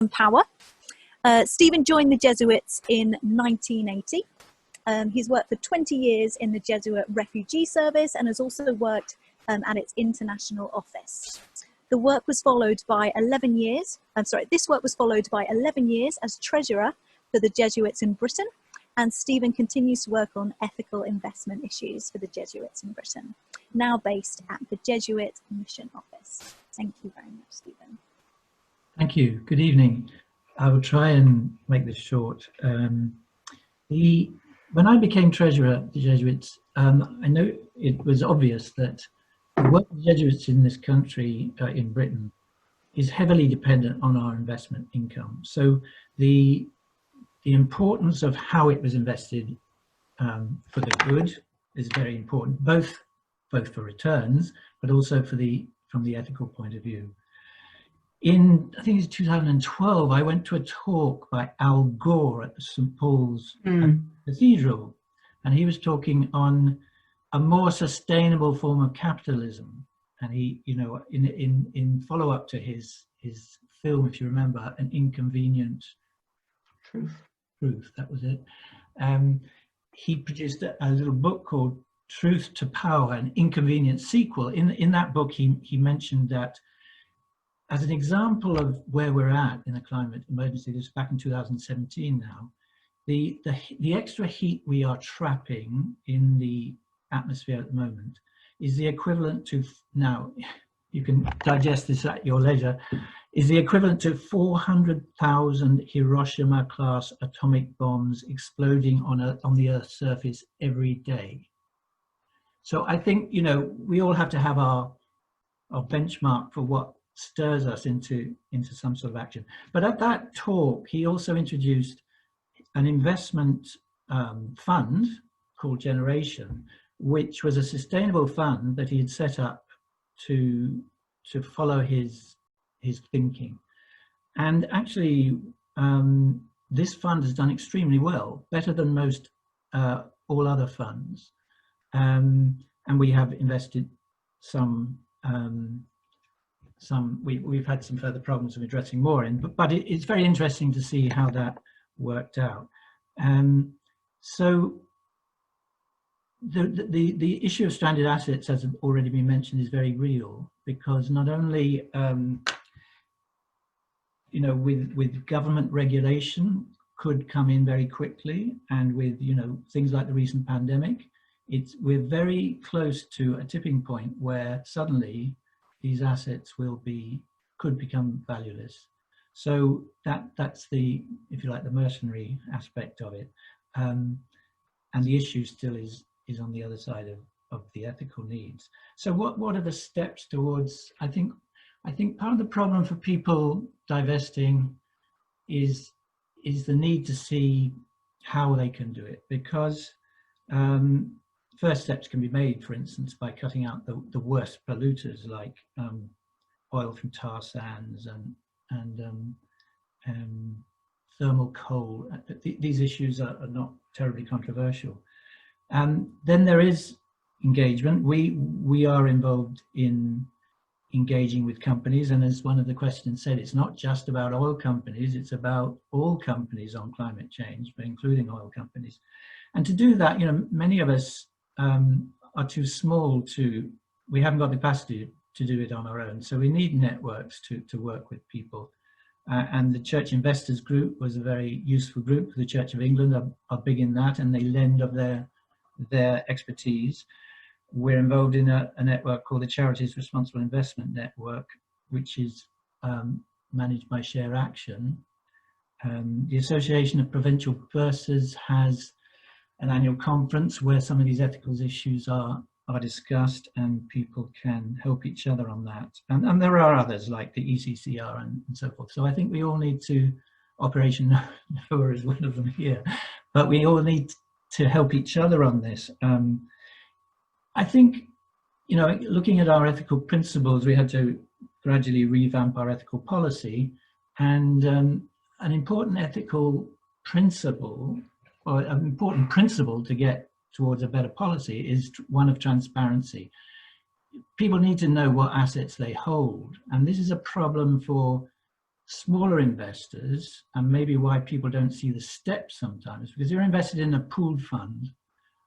power. Stephen joined the Jesuits in 1980. He's worked for 20 years in the Jesuit Refugee Service and has also worked at its international office. The work was followed by 11 years, this work was followed by 11 years as Treasurer for the Jesuits in Britain, and Stephen continues to work on ethical investment issues for the Jesuits in Britain, now based at the Jesuit Mission Office. Thank you very much, Stephen. Thank you. Good evening. I will try and make this short. When I became Treasurer at the Jesuits, I know it was obvious that the work of the Jesuits in this country, in Britain, is heavily dependent on our investment income. So the importance of how it was invested for the good is very important, both for returns, but also from the ethical point of view. I think it's 2012, I went to a talk by Al Gore at the St. Paul's Cathedral, and he was talking on a more sustainable form of capitalism. And he, you know, in follow-up to his film, if you remember, An Inconvenient Truth, that was it. He produced a little book called Truth to Power, an inconvenient sequel. In that book, he mentioned that as an example of where we're at in a climate emergency, this is back in 2017 now, the extra heat we are trapping in the atmosphere at the moment is the equivalent to, now you can digest this at your leisure, is the equivalent to 400,000 Hiroshima-class atomic bombs exploding on the Earth's surface every day. So I think, you know, we all have to have our benchmark for what stirs us into some sort of action. But at that talk, he also introduced an investment fund called Generation, which was a sustainable fund that he had set up to follow his thinking. And actually, this fund has done extremely well, better than most all other funds. And we have invested we've had some further problems of addressing more in, but it's very interesting to see how that worked out. So the issue of stranded assets, as has already been mentioned, is very real, because not only you know, with government regulation could come in very quickly, and with, you know, things like the recent pandemic, we're very close to a tipping point where suddenly these assets could become valueless. So that's the, if you like, the mercenary aspect of it, and the issue still is on the other side of the ethical needs. So what are the steps towards? I think part of the problem for people divesting is the need to see how they can do it, because first steps can be made, for instance, by cutting out the worst polluters like oil from tar sands and thermal coal. These issues are not terribly controversial. Then there is engagement. We are involved in engaging with companies, and as one of the questions said, it's not just about oil companies, it's about all companies on climate change, but including oil companies. And to do that, you know, many of us are too small we haven't got the capacity to do it on our own. So we need networks to work with people. And the Church Investors Group was a very useful group. The Church of England are big in that, and they lend of their expertise. We're involved in a network called the Charities Responsible Investment Network, which is managed by Share Action. The Association of Provincial Bursars has an annual conference where some of these ethical issues are discussed, and people can help each other on that. And there are others like the ECCR and so forth. So I think we all need to, Operation Noah is one of them here, but we all need to help each other on this. I think, you know, looking at our ethical principles, we had to gradually revamp our ethical policy, and an important ethical principle, or an important principle to get towards a better policy, is one of transparency. People need to know what assets they hold, and this is a problem for smaller investors, and maybe why people don't see the steps sometimes, because you're invested in a pooled fund,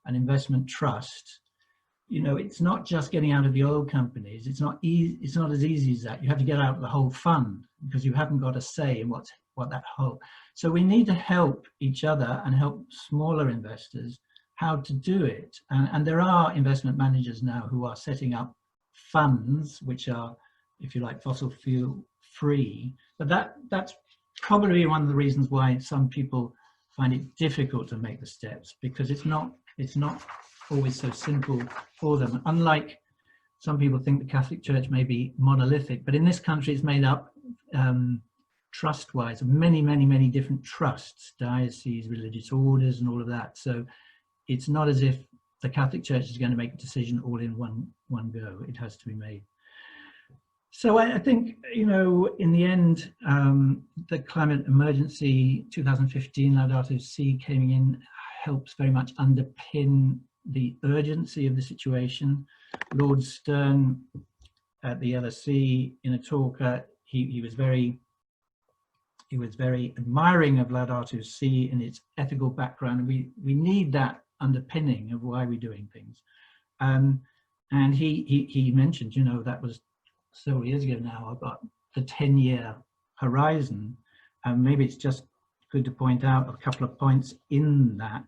an investment trust. You know, it's not just getting out of the oil companies. It's not easy. It's not as easy as that. You have to get out of the whole fund because you haven't got a say in what that whole. So we need to help each other and help smaller investors how to do it. And there are investment managers now who are setting up funds which are, if you like, fossil fuel free. But that's probably one of the reasons why some people find it difficult to make the steps, because it's not always so simple for them. Unlike some people think the Catholic Church may be monolithic, but in this country it's made up trust-wise of many different trusts, dioceses, religious orders, and all of that. So it's not as if the Catholic Church is going to make a decision all in one go. It has to be made. So I think, you know, in the end, the climate emergency 2015 Laudato Si coming in helps very much underpin the urgency of the situation. Lord Stern at the LSE in a talk, he was very admiring of Laudato Si and its ethical background. We need that underpinning of why we're doing things. And he mentioned, you know, that was several years ago now, about the 10-year horizon. And maybe it's just good to point out a couple of points in that,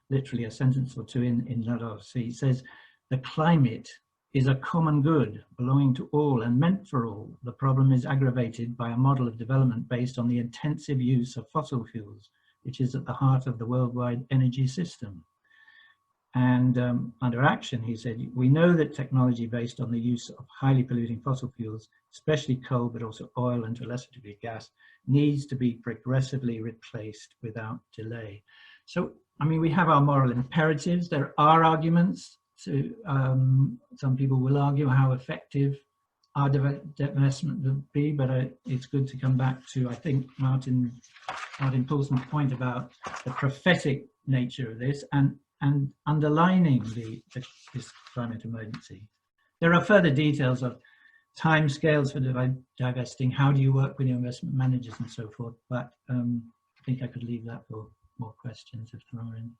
literally a sentence or two in Laudato Si. It says, the climate is a common good belonging to all and meant for all. The problem is aggravated by a model of development based on the intensive use of fossil fuels, which is at the heart of the worldwide energy system. And under action, he said, we know that technology based on the use of highly polluting fossil fuels, especially coal, but also oil and to a lesser degree gas, needs to be progressively replaced without delay. So, I mean, we have our moral imperatives. There are arguments. To, some people will argue how effective our divestment would be, but it's good to come back to, I think, Martin Poulsen's point about the prophetic nature of this and underlining this climate emergency. There are further details of timescales for divesting, how do you work with your investment managers and so forth, but I think I could leave that for more questions if there are any.